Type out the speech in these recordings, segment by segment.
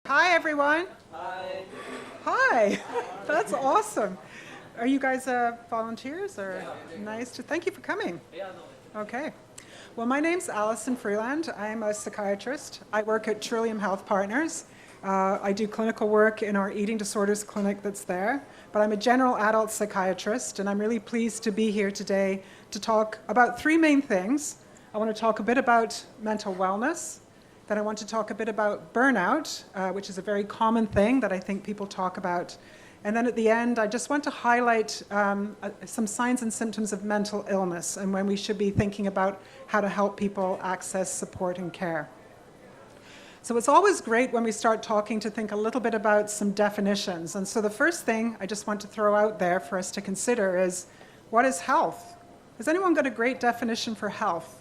Hi, everyone. Hi. Hi. That's awesome. Are you guys volunteers or nice to? Thank you for coming. Okay. Well, my name's Alison Freeland. I'm a psychiatrist. I work at Trillium Health Partners. I do clinical work in our eating disorders clinic that's there, but I'm a general adult psychiatrist, and I'm really pleased to be here today to talk about three main things. I want to talk a bit about mental wellness. Then I want to talk a bit about burnout, which is a very common thing that I think people talk about. And then at the end, I just want to highlight some signs and symptoms of mental illness and when we should be thinking about how to help people access support and care. So it's always great when we start talking to think a little bit about some definitions. And so the first thing I just want to throw out there for us to consider is, what is health? Has anyone got a great definition for health?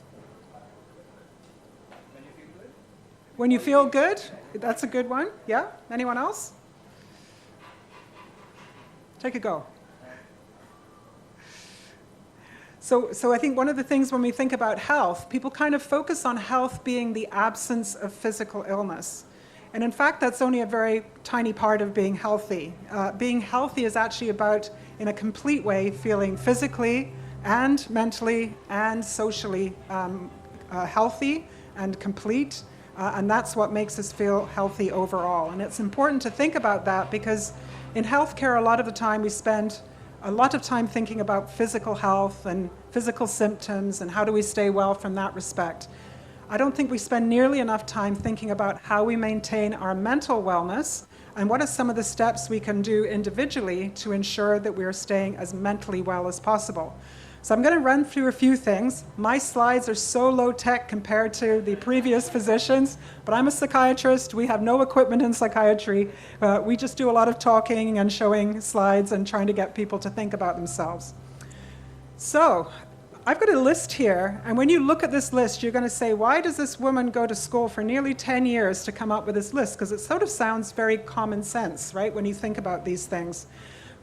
When you feel good? That's a good one. Yeah? Anyone else? Take a go. So I think one of the things when we think about health, people kind of focus on health being the absence of physical illness. And in fact, that's only a very tiny part of being healthy. Being healthy is actually about, in a complete way, feeling physically and mentally and socially healthy and complete. And that's what makes us feel healthy overall. And it's important to think about that because in healthcare, a lot of the time we spend a lot of time thinking about physical health and physical symptoms and how do we stay well from that respect. I don't think we spend nearly enough time thinking about how we maintain our mental wellness and what are some of the steps we can do individually to ensure that we are staying as mentally well as possible. So I'm going to run through a few things. My slides are so low tech compared to the previous physicians, but I'm a psychiatrist. We have no equipment in psychiatry. We just do a lot of talking and showing slides and trying to get people to think about themselves. So I've got a list here, and when you look at this list, you're going to say, why does this woman go to school for nearly 10 years to come up with this list? Because it sort of sounds very common sense, right, when you think about these things.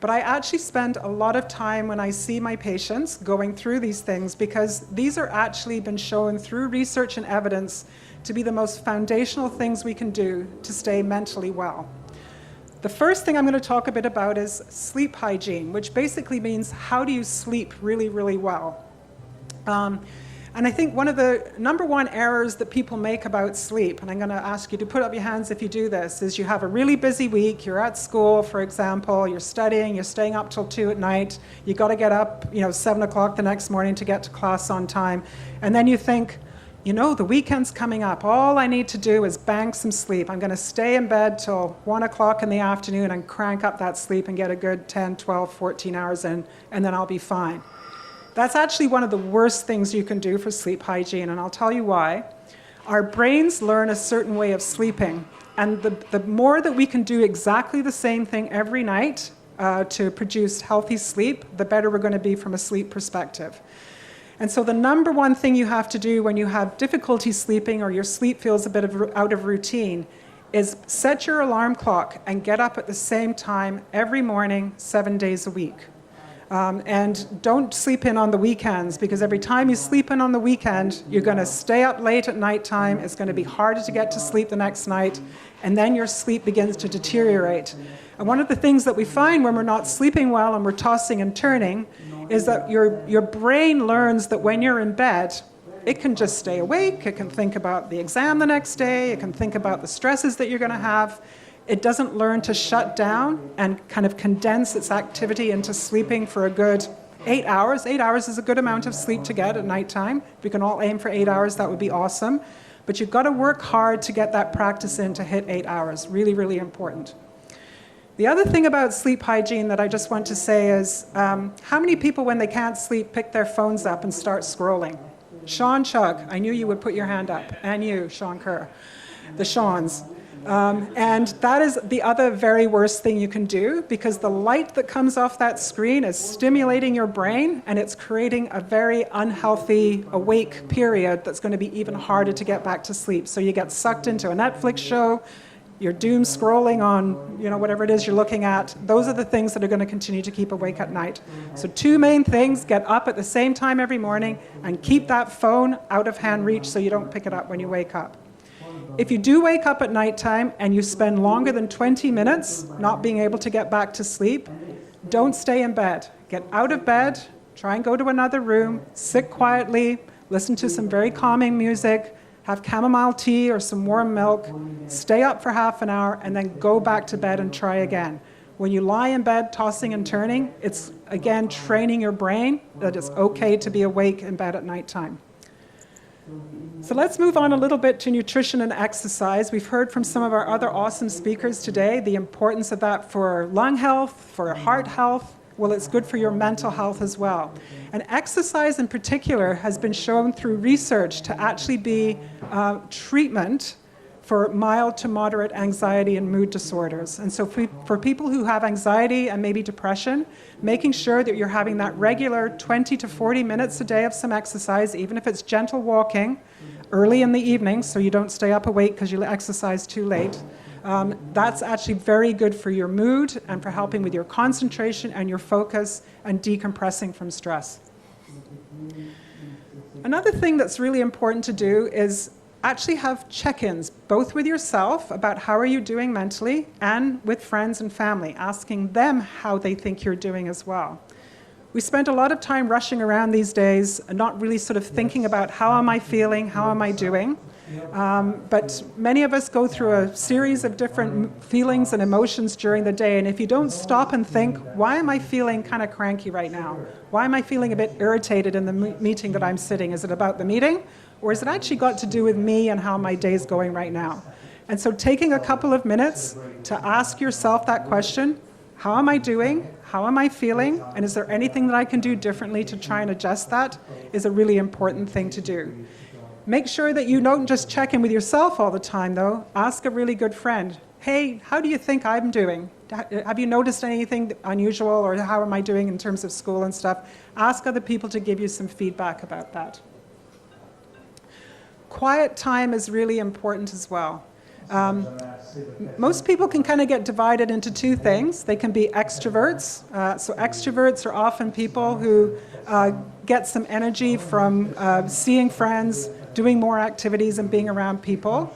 But I actually spend a lot of time when I see my patients going through these things because these are actually been shown through research and evidence to be the most foundational things we can do to stay mentally well. The first thing I'm going to talk a bit about is sleep hygiene, which basically means how do you sleep really, really well. And I think one of the number one errors that people make about sleep, and I'm going to ask you to put up your hands if you do this, is you have a really busy week, you're at school, for example, you're studying, you're staying up till 2 at night, you got to get up, 7 o'clock the next morning to get to class on time, and then you think, the weekend's coming up, all I need to do is bank some sleep. I'm going to stay in bed till 1 o'clock in the afternoon and crank up that sleep and get a good 10, 12, 14 hours in, and then I'll be fine. That's actually one of the worst things you can do for sleep hygiene, and I'll tell you why. Our brains learn a certain way of sleeping, and the more that we can do exactly the same thing every night to produce healthy sleep, the better we're going to be from a sleep perspective. And so the number one thing you have to do when you have difficulty sleeping or your sleep feels a bit out of routine is set your alarm clock and get up at the same time every morning, 7 days a week. And don't sleep in on the weekends, because every time you sleep in on the weekend, you're going to stay up late at nighttime, it's going to be harder to get to sleep the next night, and then your sleep begins to deteriorate. And one of the things that we find when we're not sleeping well and we're tossing and turning is that your brain learns that when you're in bed, it can just stay awake, it can think about the exam the next day, it can think about the stresses that you're going to have. It doesn't learn to shut down and kind of condense its activity into sleeping for a good 8 hours. 8 hours is a good amount of sleep to get at nighttime. If we can all aim for 8 hours, that would be awesome. But you've got to work hard to get that practice in to hit 8 hours. Really, really important. The other thing about sleep hygiene that I just want to say is, how many people, when they can't sleep, pick their phones up and start scrolling? Sean Chug, I knew you would put your hand up. And you, Sean Kerr. The Seans. And that is the other very worst thing you can do, because the light that comes off that screen is stimulating your brain, and it's creating a very unhealthy awake period that's going to be even harder to get back to sleep. So you get sucked into a Netflix show, you're doom scrolling on whatever it is you're looking at. Those are the things that are going to continue to keep awake at night. So two main things: get up at the same time every morning and keep that phone out of hand reach so you don't pick it up when you wake up. If you do wake up at nighttime and you spend longer than 20 minutes not being able to get back to sleep, don't stay in bed. Get out of bed, try and go to another room, sit quietly, listen to some very calming music, have chamomile tea or some warm milk, stay up for half an hour, and then go back to bed and try again. When you lie in bed tossing and turning, it's again training your brain that it's okay to be awake in bed at nighttime. So let's move on a little bit to nutrition and exercise. We've heard from some of our other awesome speakers today the importance of that for lung health, for heart health. Well, it's good for your mental health as well. And exercise in particular has been shown through research to actually be treatment for mild to moderate anxiety and mood disorders. And so for people who have anxiety and maybe depression, making sure that you're having that regular 20 to 40 minutes a day of some exercise, even if it's gentle walking, early in the evening so you don't stay up awake because you exercise too late. That's actually very good for your mood and for helping with your concentration and your focus and decompressing from stress. Another thing that's really important to do is actually have check-ins, both with yourself about how are you doing mentally and with friends and family, asking them how they think you're doing as well. We spend a lot of time rushing around these days and not really sort of thinking about how am I feeling, how am I doing. But many of us go through a series of different feelings and emotions during the day, and if you don't stop and think, why am I feeling kind of cranky right now? Why am I feeling a bit irritated in the meeting that I'm sitting? Is it about the meeting? Or has it actually got to do with me and how my day's going right now? And so taking a couple of minutes to ask yourself that question, how am I doing? How am I feeling? And is there anything that I can do differently to try and adjust that is a really important thing to do. Make sure that you don't just check in with yourself all the time, though. Ask a really good friend, hey, how do you think I'm doing? Have you noticed anything unusual, or how am I doing in terms of school and stuff? Ask other people to give you some feedback about that. Quiet time is really important as well. Most people can kind of get divided into two things. They can be extroverts. So extroverts are often people who get some energy from seeing friends, doing more activities and being around people.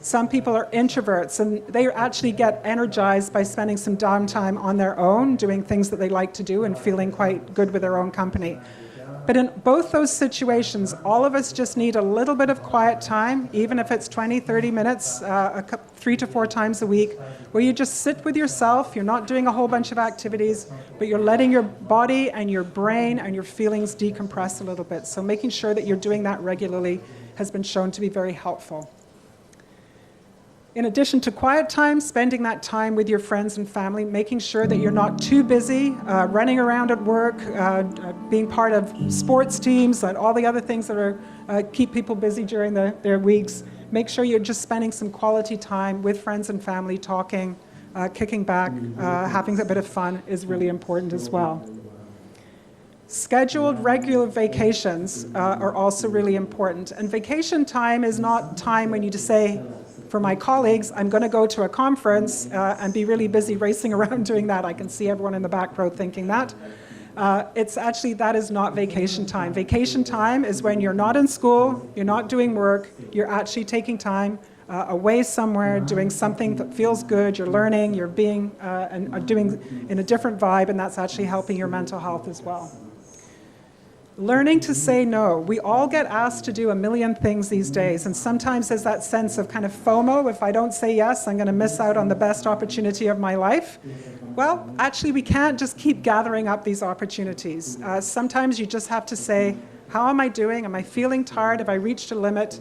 Some people are introverts, and they actually get energized by spending some downtime on their own, doing things that they like to do and feeling quite good with their own company. But in both those situations, all of us just need a little bit of quiet time, even if it's 20, 30 minutes, 3 to 4 times a week, where you just sit with yourself. You're not doing a whole bunch of activities, but you're letting your body and your brain and your feelings decompress a little bit. So making sure that you're doing that regularly has been shown to be very helpful. In addition to quiet time, spending that time with your friends and family, making sure that you're not too busy, running around at work, being part of sports teams, and all the other things that are keep people busy during their weeks. Make sure you're just spending some quality time with friends and family, talking, kicking back, having a bit of fun is really important as well. Scheduled regular vacations are also really important. And vacation time is not time when you just say, for my colleagues, I'm going to go to a conference and be really busy racing around doing that. I can see everyone in the back row thinking that. It's actually, that is not vacation time. Vacation time is when you're not in school, you're not doing work, you're actually taking time away somewhere, doing something that feels good, you're learning, you're being and doing in a different vibe, and that's actually helping your mental health as well. Learning to say no. We all get asked to do a million things these days, and sometimes there's that sense of kind of FOMO. If I don't say yes, I'm going to miss out on the best opportunity of my life. Well, actually, we can't just keep gathering up these opportunities. Sometimes you just have to say, how am I doing? Am I feeling tired? Have I reached a limit?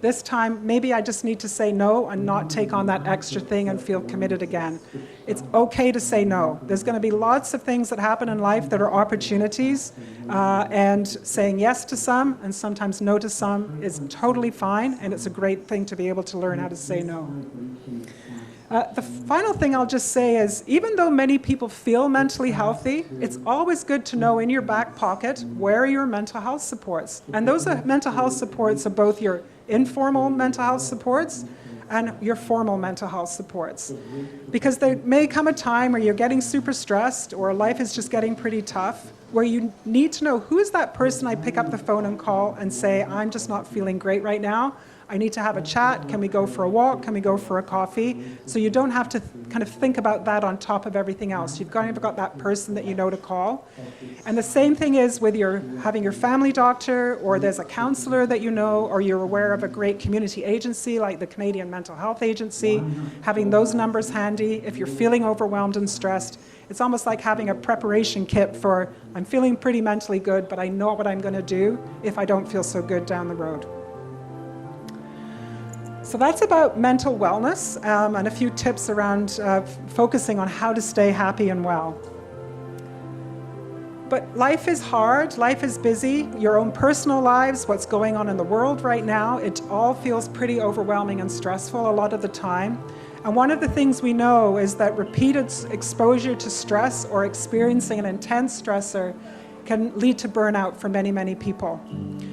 This time, maybe I just need to say no and not take on that extra thing and feel committed again. It's okay to say no. There's going to be lots of things that happen in life that are opportunities, and saying yes to some and sometimes no to some is totally fine, and it's a great thing to be able to learn how to say no. The final thing I'll just say is, even though many people feel mentally healthy, it's always good to know in your back pocket where are your mental health supports. And those mental health supports are both your informal mental health supports and your formal mental health supports. Because there may come a time where you're getting super stressed or life is just getting pretty tough, where you need to know, who is that person I pick up the phone and call and say, I'm just not feeling great right now. I need to have a chat. Can we go for a walk? Can we go for a coffee? So you don't have to kind of think about that on top of everything else. You've kind of got that person that you know to call. And the same thing is with having your family doctor, or there's a counselor that you know, or you're aware of a great community agency like the Canadian Mental Health Agency, having those numbers handy. If you're feeling overwhelmed and stressed, it's almost like having a preparation kit for, I'm feeling pretty mentally good, but I know what I'm going to do if I don't feel so good down the road. So that's about mental wellness and a few tips around focusing on how to stay happy and well. But life is hard, life is busy, your own personal lives, what's going on in the world right now, it all feels pretty overwhelming and stressful a lot of the time. And one of the things we know is that repeated exposure to stress or experiencing an intense stressor can lead to burnout for many, many people.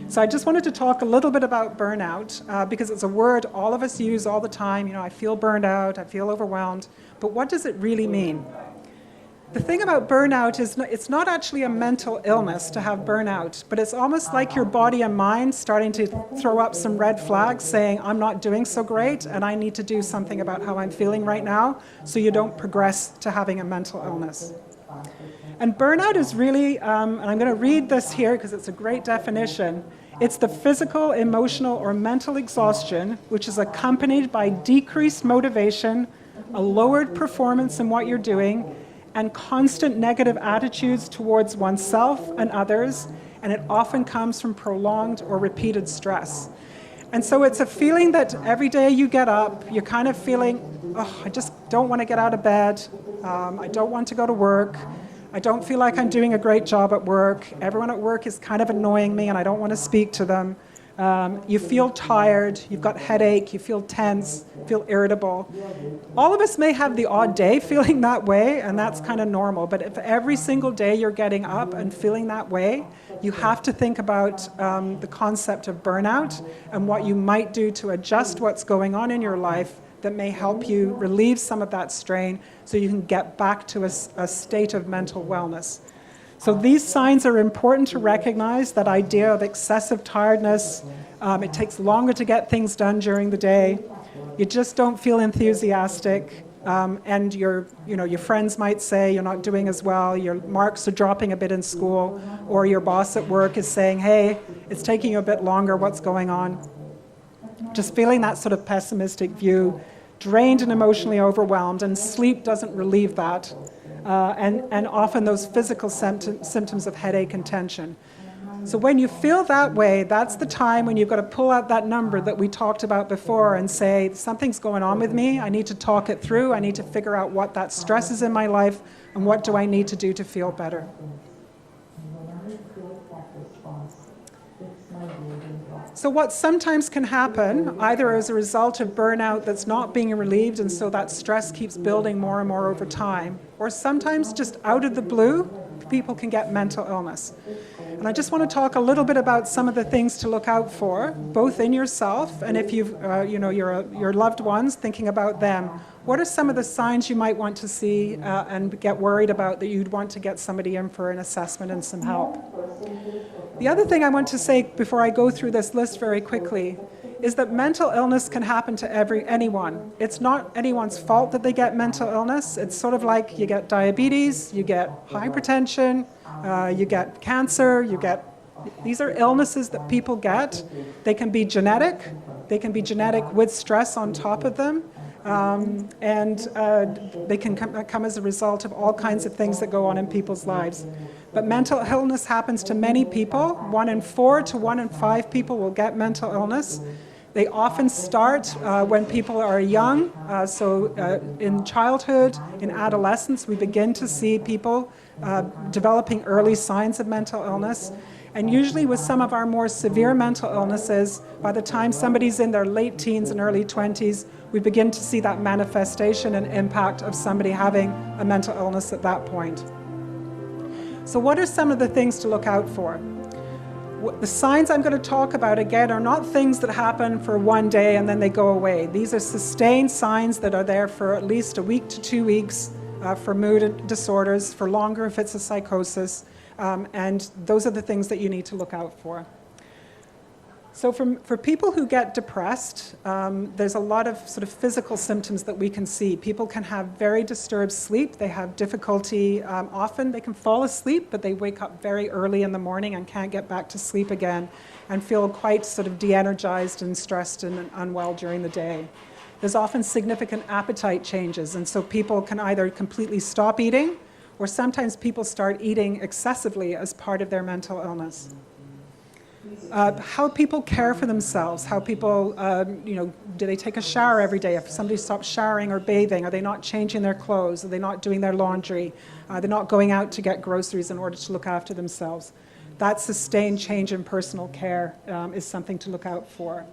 So I just wanted to talk a little bit about burnout because it's a word all of us use all the time. You know, I feel burned out, I feel overwhelmed, but what does it really mean? The thing about burnout is it's not actually a mental illness to have burnout, but it's almost like your body and mind starting to throw up some red flags saying, I'm not doing so great and I need to do something about how I'm feeling right now so you don't progress to having a mental illness. And burnout is really, and I'm going to read this here because it's a great definition, it's the physical, emotional, or mental exhaustion which is accompanied by decreased motivation, a lowered performance in what you're doing, and constant negative attitudes towards oneself and others, and it often comes from prolonged or repeated stress. And so it's a feeling that every day you get up, you're kind of feeling, oh, I just don't want to get out of bed, I don't want to go to work, I don't feel like I'm doing a great job at work, everyone at work is kind of annoying me and I don't want to speak to them. You feel tired, you've got headache, you feel tense, feel irritable. All of us may have the odd day feeling that way, and that's kind of normal, but if every single day you're getting up and feeling that way, you have to think about the concept of burnout and what you might do to adjust what's going on in your life that may help you relieve some of that strain so you can get back to a state of mental wellness. So these signs are important to recognize, that idea of excessive tiredness. It takes longer to get things done during the day. You just don't feel enthusiastic. And your friends might say you're not doing as well, your marks are dropping a bit in school, or your boss at work is saying, hey, it's taking you a bit longer, what's going on? Just feeling that sort of pessimistic view, drained and emotionally overwhelmed, and sleep doesn't relieve that. And often those physical symptoms of headache and tension. So when you feel that way, that's the time when you've got to pull out that number that we talked about before and say, something's going on with me, I need to talk it through, I need to figure out what that stress is in my life, and what do I need to do to feel better. So what sometimes can happen, either as a result of burnout that's not being relieved, and so that stress keeps building more and more over time, or sometimes just out of the blue, people can get mental illness. And I just want to talk a little bit about some of the things to look out for, both in yourself and if you've, your loved ones, thinking about them. What are some of the signs you might want to see and get worried about that you'd want to get somebody in for an assessment and some help? The other thing I want to say before I go through this list very quickly is that mental illness can happen to anyone. It's not anyone's fault that they get mental illness. It's sort of like you get diabetes, you get hypertension, you get cancer, these are illnesses that people get. They can be genetic with stress on top of them. They can come as a result of all kinds of things that go on in people's lives. But mental illness happens to many people. 1 in 4 to 1 in 5 people will get mental illness. They often start when people are young. In childhood, in adolescence, we begin to see people developing early signs of mental illness. And usually with some of our more severe mental illnesses, by the time somebody's in their late teens and early 20s, we begin to see that manifestation and impact of somebody having a mental illness at that point. So what are some of the things to look out for? The signs I'm going to talk about, again, are not things that happen for one day and then they go away. These are sustained signs that are there for at least a week to 2 weeks for mood disorders, for longer if it's a psychosis. And those are the things that you need to look out for. So for people who get depressed, there's a lot of sort of physical symptoms that we can see. People can have very disturbed sleep. They have difficulty, often they can fall asleep, but they wake up very early in the morning and can't get back to sleep again and feel quite sort of de-energized and stressed and unwell during the day. There's often significant appetite changes, and so people can either completely stop eating, or sometimes people start eating excessively as part of their mental illness. How people care for themselves, how people, do they take a shower every day? If somebody stops showering or bathing, are they not changing their clothes? Are they not doing their laundry? They're not going out to get groceries in order to look after themselves. That sustained change in personal care is something to look out for.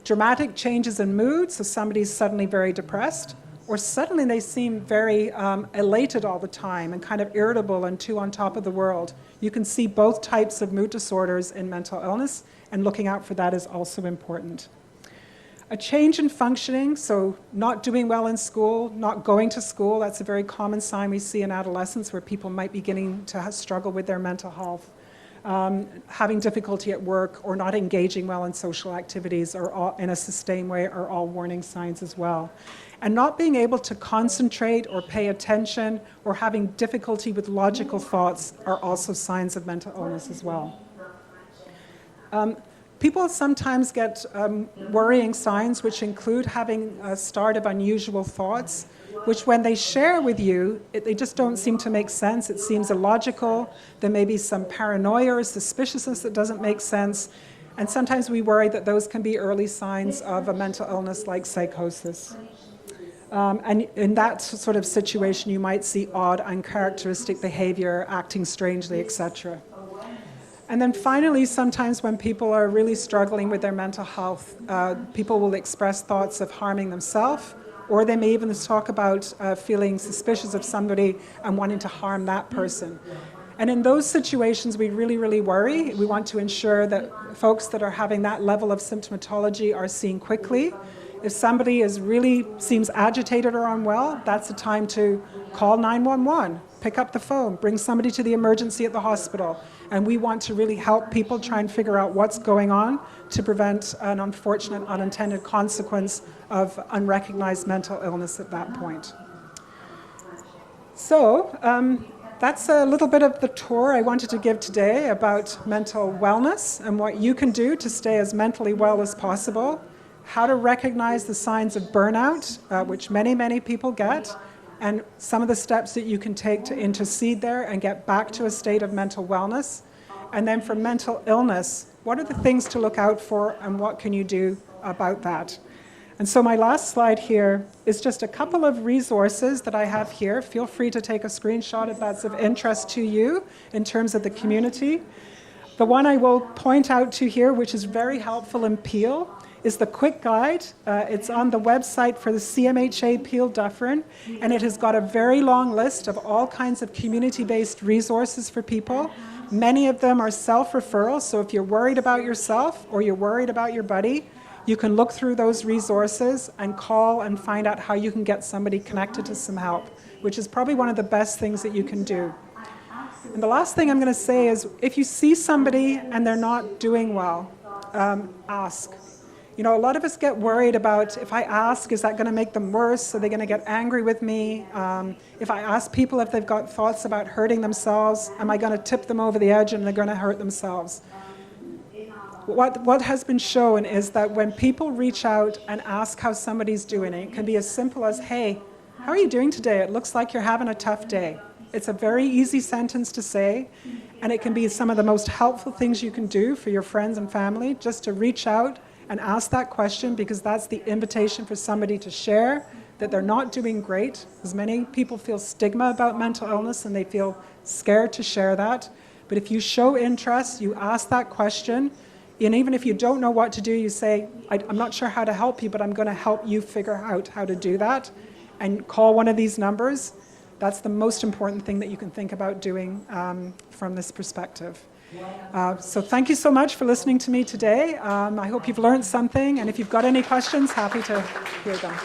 Dramatic changes in mood, so somebody's suddenly very depressed, or suddenly they seem very elated all the time and kind of irritable and too on top of the world. You can see both types of mood disorders in mental illness, and looking out for that is also important. A change in functioning, so not doing well in school, not going to school, that's a very common sign we see in adolescence where people might be beginning to struggle with their mental health. Having difficulty at work or not engaging well in social activities or all, in a sustained way are all warning signs as well. And not being able to concentrate or pay attention or having difficulty with logical thoughts are also signs of mental illness as well. People sometimes get worrying signs which include having a start of unusual thoughts, which when they share with you, they just don't seem to make sense. It seems illogical. There may be some paranoia or suspiciousness that doesn't make sense. And sometimes we worry that those can be early signs of a mental illness like psychosis. And in that sort of situation, you might see odd, uncharacteristic behavior, acting strangely, etc. And then finally, sometimes when people are really struggling with their mental health, people will express thoughts of harming themselves, or they may even talk about feeling suspicious of somebody and wanting to harm that person. And in those situations, we really, really worry. We want to ensure that folks that are having that level of symptomatology are seen quickly. If somebody really seems agitated or unwell, that's the time to call 911, pick up the phone, bring somebody to the emergency at the hospital. And we want to really help people try and figure out what's going on to prevent an unfortunate unintended consequence of unrecognized mental illness at that point. So that's a little bit of the tour I wanted to give today about mental wellness and what you can do to stay as mentally well as possible, how to recognize the signs of burnout, which many, many people get, and some of the steps that you can take to intercede there and get back to a state of mental wellness. And then for mental illness, what are the things to look out for and what can you do about that? And so my last slide here is just a couple of resources that I have here. Feel free to take a screenshot if that's of interest to you in terms of the community. The one I will point out to here, which is very helpful in Peel, is the quick guide. It's on the website for the CMHA Peel Dufferin, and it has got a very long list of all kinds of community-based resources for people. Many of them are self-referral, so if you're worried about yourself or you're worried about your buddy, you can look through those resources and call and find out how you can get somebody connected to some help, which is probably one of the best things that you can do. And the last thing I'm going to say is, if you see somebody and they're not doing well, ask. You know, a lot of us get worried about, if I ask, is that going to make them worse? Are they going to get angry with me? If I ask people if they've got thoughts about hurting themselves, am I going to tip them over the edge and they're going to hurt themselves? What has been shown is that when people reach out and ask how somebody's doing, it can be as simple as, hey, how are you doing today? It looks like you're having a tough day. It's a very easy sentence to say, and it can be some of the most helpful things you can do for your friends and family, just to reach out and ask that question, because that's the invitation for somebody to share that they're not doing great, because many people feel stigma about mental illness and they feel scared to share that. But if you show interest, you ask that question, and even if you don't know what to do, you say, I'm not sure how to help you, but I'm going to help you figure out how to do that, and call one of these numbers. That's the most important thing that you can think about doing from this perspective. So thank you so much for listening to me today. I hope you've learned something, and if you've got any questions, happy to hear them.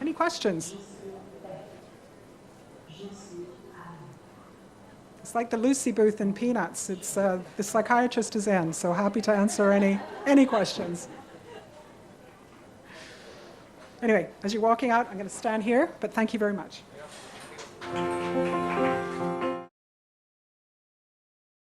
Any questions? It's like the Lucy booth in Peanuts. It's the psychiatrist is in, so happy to answer any questions. Anyway, as you're walking out, I'm going to stand here, but thank you very much.